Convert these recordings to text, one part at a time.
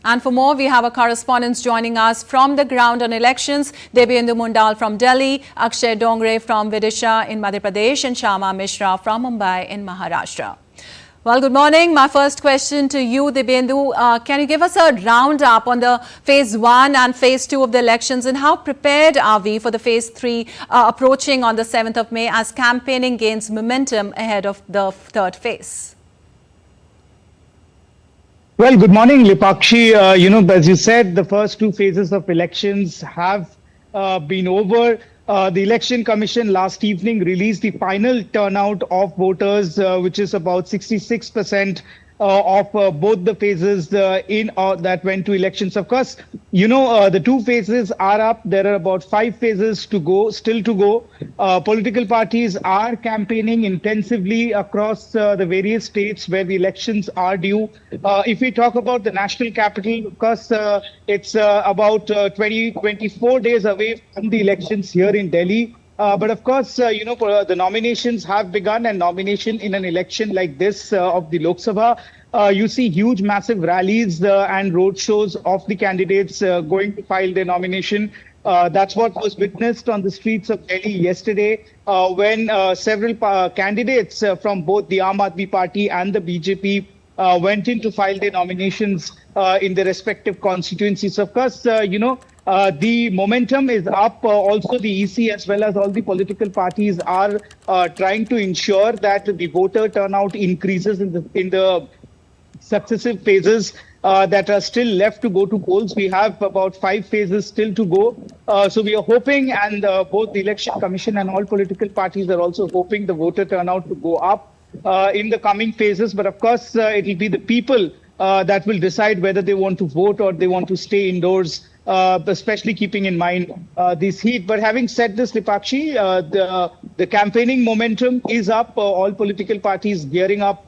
And for more, we have a correspondent joining us from the ground on elections. Debyendu Mundal from Delhi, Akshay Dongre from Vidisha in Madhya Pradesh, and Shama Mishra from Mumbai in Maharashtra. Well, good morning. My first question to you, Debyendu. Can you give us a roundup on the phase 1 and phase 2 of the elections, and how prepared are we for the phase 3 approaching on the 7th of May as campaigning gains momentum ahead of the third phase? Well, good morning, Lipakshi. As you said, the first 2 phases of elections have been over. The Election Commission last evening released the final turnout of voters, which is about 66% of both the phases that went to elections. Of course, the 2 phases are up. There are about 5 phases to go, still to go. Political parties are campaigning intensively across the various states where the elections are due. If we talk about the national capital, of course, it's about 24 days away from the elections here in Delhi. But of course, the nominations have begun, and nomination in an election like this of the Lok Sabha, you see huge, massive rallies and road shows of the candidates going to file their nomination. That's what was witnessed on the streets of Delhi yesterday when several candidates from both the Aam Aadmi Party and the BJP went in to file their nominations in their respective constituencies. Of course, the momentum is up. Also, the EC as well as all the political parties are trying to ensure that the voter turnout increases in the successive phases that are still left to go to polls. We have about 5 phases still to go. So we are hoping, and both the Election Commission and all political parties are also hoping the voter turnout to go up in the coming phases. But of course, it will be the people that will decide whether they want to vote or they want to stay indoors, especially keeping in mind this heat. But having said this, Lipakshi, the campaigning momentum is up. All political parties gearing up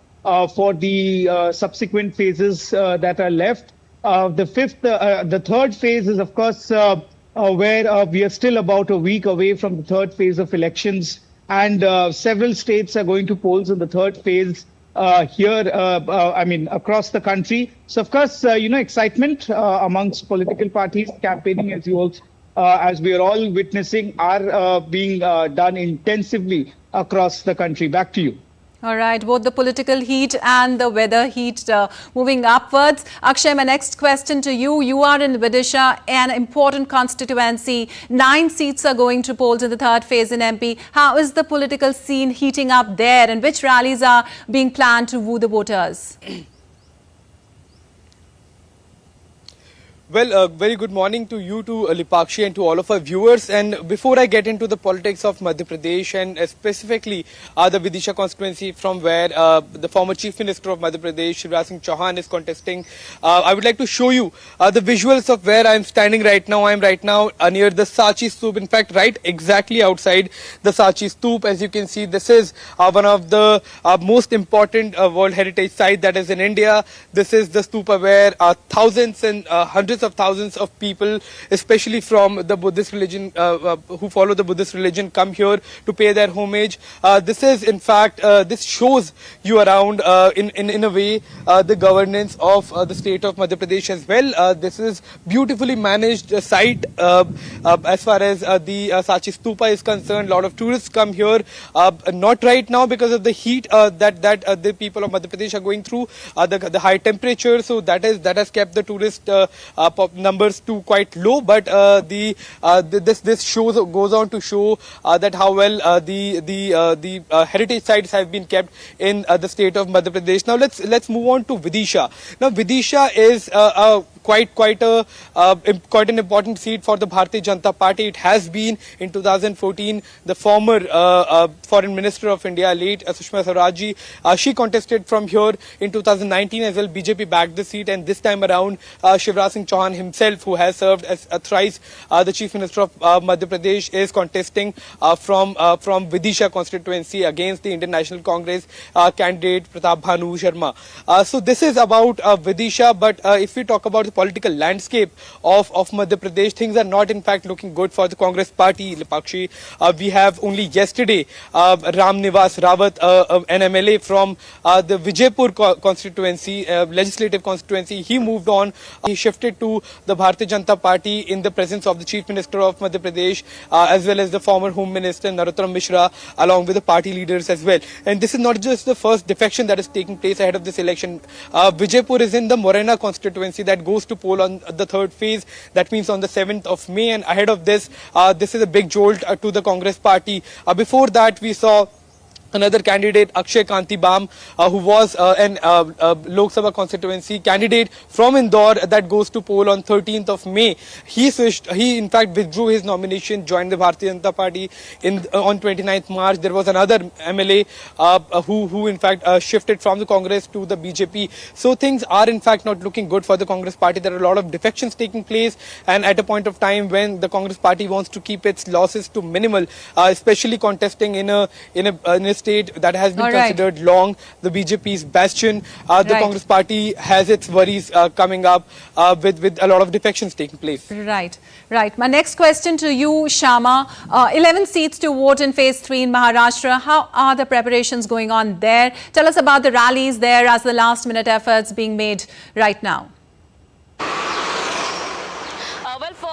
for the subsequent phases that are left. The third phase is, of course, where we are still about a week away from the third phase of elections, and several states are going to polls in the third phase across the country. So, of course, excitement amongst political parties campaigning, as we are all witnessing, are being done intensively across the country. Back to you. All right, both the political heat and the weather heat moving upwards. Akshay, my next question to you. You are in Vidisha, an important constituency. 9 seats are going to polls in the third phase in MP. How is the political scene heating up there, and which rallies are being planned to woo the voters? Well, very good morning to you, to Lipakshi, and to all of our viewers. And before I get into the politics of Madhya Pradesh, and specifically the Vidisha constituency from where the former Chief Minister of Madhya Pradesh, Shivraj Singh Chauhan, is contesting, I would like to show you the visuals of where I am standing right now. I am right now near the Sachi Stoop. In fact, right exactly outside the Sachi Stoop. As you can see, this is one of the most important World Heritage Site that is in India. This is the stupa where thousands and hundreds of thousands of people, especially from the Buddhist religion, who follow the Buddhist religion, come here to pay their homage. This is, in fact, this shows you around in a way the governance of the state of Madhya Pradesh as well. This is beautifully managed site as far as the Sachi Stupa is concerned. A lot of tourists come here, not right now because of the heat that the people of Madhya Pradesh are going through, the high temperature. So that has kept the tourist numbers to quite low, but this shows goes on to show that how well the heritage sites have been kept in the state of Madhya Pradesh. Now let's move on to Vidisha. Now Vidisha is quite an important seat for the Bharatiya Janata Party. It has been in 2014. The former Foreign Minister of India, late Sushma Swaraj, she contested from here in 2019 as well. BJP backed the seat, and this time around Shivraj Singh Chauhan himself, who has served as thrice the Chief Minister of Madhya Pradesh, is contesting from Vidisha constituency against the Indian National Congress candidate Pratap Bhanu Sharma. So this is about Vidisha, but if we talk about the political landscape of Madhya Pradesh, things are not in fact looking good for the Congress party, Lipakshi. We have only yesterday Ram Nivas Rawat, an MLA from the Vijaypur constituency, legislative constituency. He moved on. He shifted to the Bharatiya Janata Party in the presence of the Chief Minister of Madhya Pradesh, as well as the former Home Minister Narottam Mishra, along with the party leaders as well. And this is not just the first defection that is taking place ahead of this election. Vijaypur is in the Morena constituency that goes to poll on the third phase. That means on the 7th of May. And ahead of this, this is a big jolt to the Congress party. Before that, we saw another candidate, Akshay Kantibam, who was an Lok Sabha constituency candidate from Indore that goes to poll on 13th of May. He in fact withdrew his nomination, joined the Bharatiya Janata Party on 29th March. There was another MLA who in fact shifted from the Congress to the BJP. So things are in fact not looking good for the Congress party. There are a lot of defections taking place, and at a point of time when the Congress party wants to keep its losses to minimal, especially contesting in a state that has been considered long, the BJP's bastion, the Congress party has its worries coming up with a lot of defections taking place. Right. My next question to you, Shama. 11 seats to vote in phase 3 in Maharashtra. How are the preparations going on there? Tell us about the rallies there as the last minute efforts being made right now.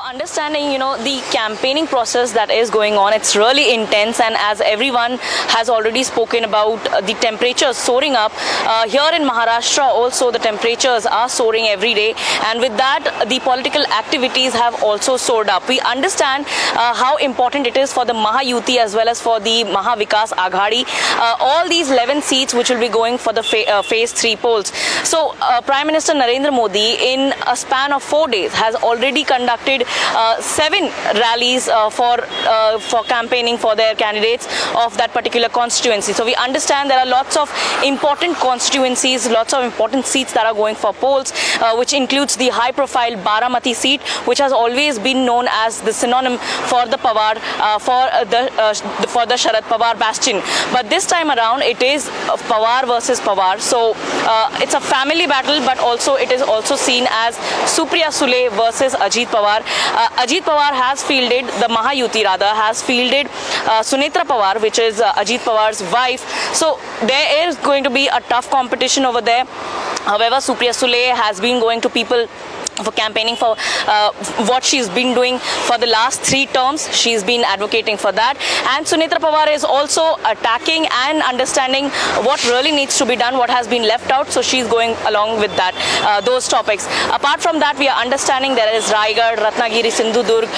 Understanding, the campaigning process that is going on, it's really intense, and as everyone has already spoken about the temperatures soaring up, here in Maharashtra also the temperatures are soaring every day, and with that the political activities have also soared up. We understand how important it is for the Maha Yuti as well as for the Maha Vikas Aghadi, all these 11 seats which will be going for the phase 3 polls. So Prime Minister Narendra Modi in a span of 4 days has already conducted 7 rallies for campaigning for their candidates of that particular constituency. So we understand there are lots of important constituencies, lots of important seats that are going for polls, which includes the high-profile Baramati seat, which has always been known as the synonym for the Pawar, for the Sharad Pawar bastion. But this time around, it is Pawar versus Pawar. So it's a family battle, but also it is also seen as Supriya Sule versus Ajit Pawar. Ajit Pawar has fielded, the Maha Yuti rather, has fielded Sunetra Pawar, which is Ajit Pawar's wife. So there is going to be a tough competition over there. However, Supriya Sule has been going to people for campaigning for what she's been doing for the last 3 terms. She's been advocating for that, and Sunetra Pawar is also attacking and understanding what really needs to be done, what has been left out, so she's going along with that, those topics. Apart from that, we are understanding there is Raigad, Ratnagiri, Sindhudurg.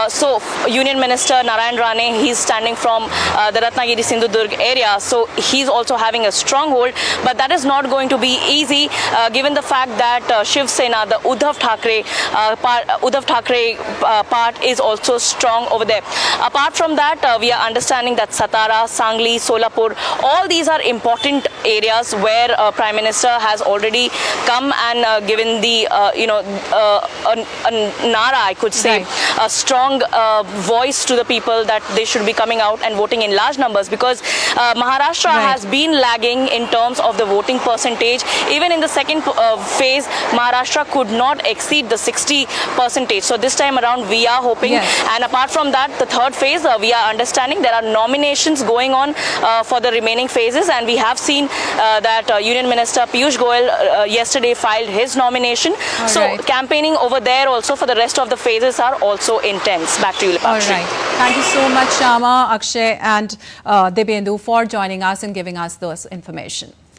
So Union Minister Narayan Rane, he's standing from the Ratnagiri Sindhudurg area, so he's also having a stronghold, but that is not going to be easy given the fact that Shiv Sena, the Uddhav Thackeray part is also strong over there. Apart from that, we are understanding that Satara, Sangli, Solapur, all these are important areas where Prime Minister has already come and given the, a nara, I could say, a strong voice to the people that they should be coming out and voting in large numbers, because Maharashtra has been lagging in terms of the voting percentage. Even in the second phase, Maharashtra could not exceed the 60%. So this time around we are hoping, and apart from that, the third phase, we are understanding there are nominations going on for the remaining phases, and we have seen that Union Minister Piyush Goyal yesterday filed his nomination. So campaigning over there also for the rest of the phases are also intense. Back to you, Lipakshi. All right. Thank you so much, Shama, Akshay and Debyendu for joining us and giving us this information.